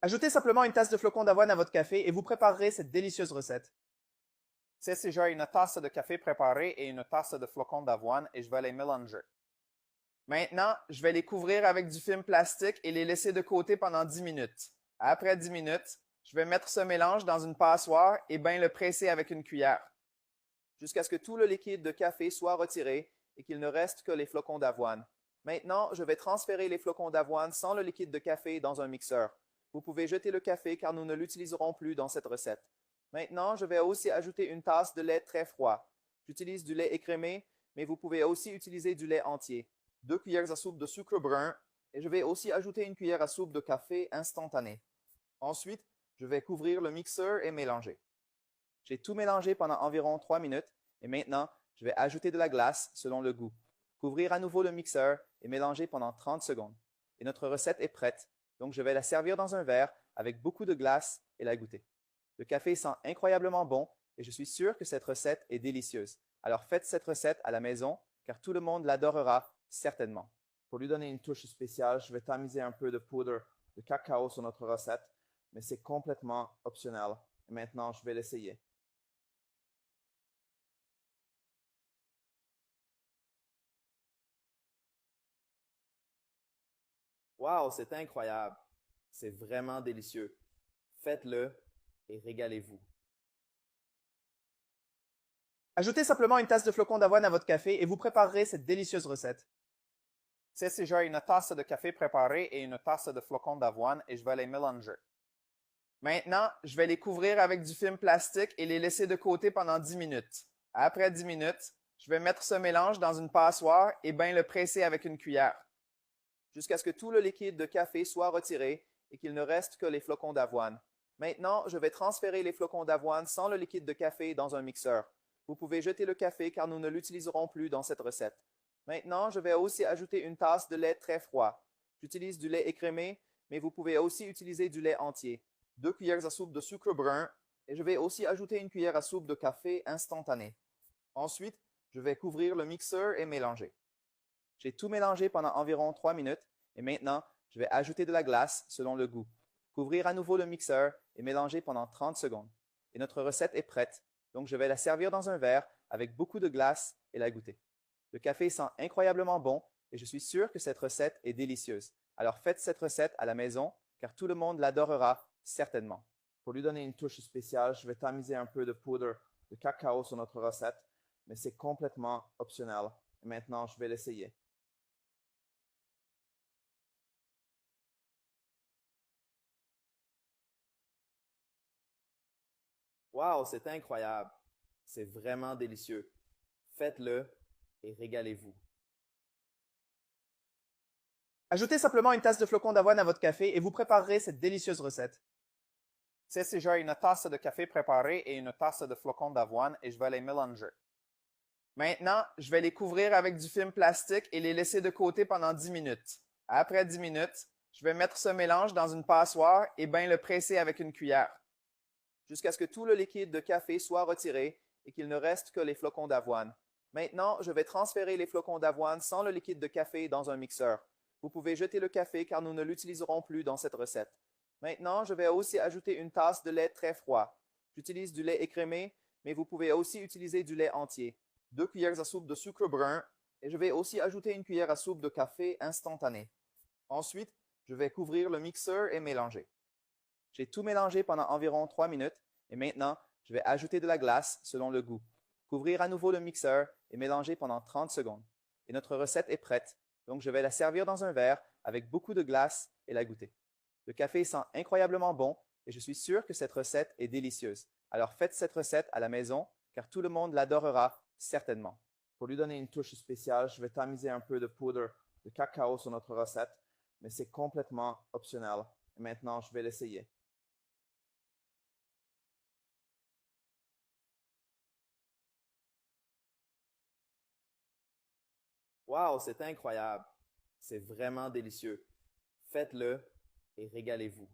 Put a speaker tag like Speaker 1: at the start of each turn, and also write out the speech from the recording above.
Speaker 1: Ajoutez simplement une tasse de flocons d'avoine à votre café et vous préparerez cette délicieuse recette.
Speaker 2: C'est déjà une tasse de café préparée et une tasse de flocons d'avoine et je vais les mélanger.
Speaker 1: Maintenant, je vais les couvrir avec du film plastique et les laisser de côté pendant 10 minutes. Après 10 minutes, je vais mettre ce mélange dans une passoire et bien le presser avec une cuillère, jusqu'à ce que tout le liquide de café soit retiré et qu'il ne reste que les flocons d'avoine. Maintenant, je vais transférer les flocons d'avoine sans le liquide de café dans un mixeur. Vous pouvez jeter le café car nous ne l'utiliserons plus dans cette recette. Maintenant, je vais aussi ajouter une tasse de lait très froid. J'utilise du lait écrémé, mais vous pouvez aussi utiliser du lait entier. 2 cuillères à soupe de sucre brun et je vais aussi ajouter une cuillère à soupe de café instantané. Ensuite, je vais couvrir le mixeur et mélanger. J'ai tout mélangé pendant environ 3 minutes et maintenant, je vais ajouter de la glace selon le goût. Couvrir à nouveau le mixeur et mélanger pendant 30 secondes. Et notre recette est prête, donc je vais la servir dans un verre avec beaucoup de glace et la goûter. Le café sent incroyablement bon et je suis sûr que cette recette est délicieuse. Alors faites cette recette à la maison car tout le monde l'adorera certainement. Pour lui donner une touche spéciale, je vais tamiser un peu de poudre de cacao sur notre recette, mais c'est complètement optionnel. Et maintenant, je vais l'essayer. Wow, c'est incroyable. C'est vraiment délicieux. Faites-le et régalez-vous. Ajoutez simplement une tasse de flocons d'avoine à votre café et vous préparerez cette délicieuse recette.
Speaker 2: C'est déjà une tasse de café préparée et une tasse de flocons d'avoine et je vais les mélanger.
Speaker 1: Maintenant, je vais les couvrir avec du film plastique et les laisser de côté pendant 10 minutes. Après 10 minutes, je vais mettre ce mélange dans une passoire et bien le presser avec une cuillère, jusqu'à ce que tout le liquide de café soit retiré et qu'il ne reste que les flocons d'avoine. Maintenant, je vais transférer les flocons d'avoine sans le liquide de café dans un mixeur. Vous pouvez jeter le café car nous ne l'utiliserons plus dans cette recette. Maintenant, je vais aussi ajouter une tasse de lait très froid. J'utilise du lait écrémé, mais vous pouvez aussi utiliser du lait entier. 2 cuillères à soupe de sucre brun et je vais aussi ajouter une cuillère à soupe de café instantané. Ensuite, je vais couvrir le mixeur et mélanger. J'ai tout mélangé pendant environ 3 minutes et maintenant, je vais ajouter de la glace selon le goût. Couvrir à nouveau le mixeur et mélanger pendant 30 secondes. Et notre recette est prête, donc je vais la servir dans un verre avec beaucoup de glace et la goûter. Le café sent incroyablement bon et je suis sûr que cette recette est délicieuse. Alors faites cette recette à la maison car tout le monde l'adorera certainement. Pour lui donner une touche spéciale, je vais tamiser un peu de poudre de cacao sur notre recette, mais c'est complètement optionnel. Et maintenant, je vais l'essayer. Wow, c'est incroyable. C'est vraiment délicieux. Faites-le et régalez-vous. Ajoutez simplement une tasse de flocons d'avoine à votre café et vous préparerez cette délicieuse recette.
Speaker 2: C'est déjà une tasse de café préparée et une tasse de flocons d'avoine et je vais les mélanger.
Speaker 1: Maintenant, je vais les couvrir avec du film plastique et les laisser de côté pendant 10 minutes. Après 10 minutes, je vais mettre ce mélange dans une passoire et bien le presser avec une cuillère, jusqu'à ce que tout le liquide de café soit retiré et qu'il ne reste que les flocons d'avoine. Maintenant, je vais transférer les flocons d'avoine sans le liquide de café dans un mixeur. Vous pouvez jeter le café car nous ne l'utiliserons plus dans cette recette. Maintenant, je vais aussi ajouter une tasse de lait très froid. J'utilise du lait écrémé, mais vous pouvez aussi utiliser du lait entier. 2 cuillères à soupe de sucre brun et je vais aussi ajouter une cuillère à soupe de café instantané. Ensuite, je vais couvrir le mixeur et mélanger. J'ai tout mélangé pendant environ 3 minutes et maintenant, je vais ajouter de la glace selon le goût. Couvrir à nouveau le mixeur et mélanger pendant 30 secondes. Et notre recette est prête, donc je vais la servir dans un verre avec beaucoup de glace et la goûter. Le café sent incroyablement bon et je suis sûr que cette recette est délicieuse. Alors faites cette recette à la maison car tout le monde l'adorera certainement. Pour lui donner une touche spéciale, je vais tamiser un peu de poudre de cacao sur notre recette, mais c'est complètement optionnel. Et maintenant, je vais l'essayer. Wow, c'est incroyable. C'est vraiment délicieux. Faites-le et régalez-vous.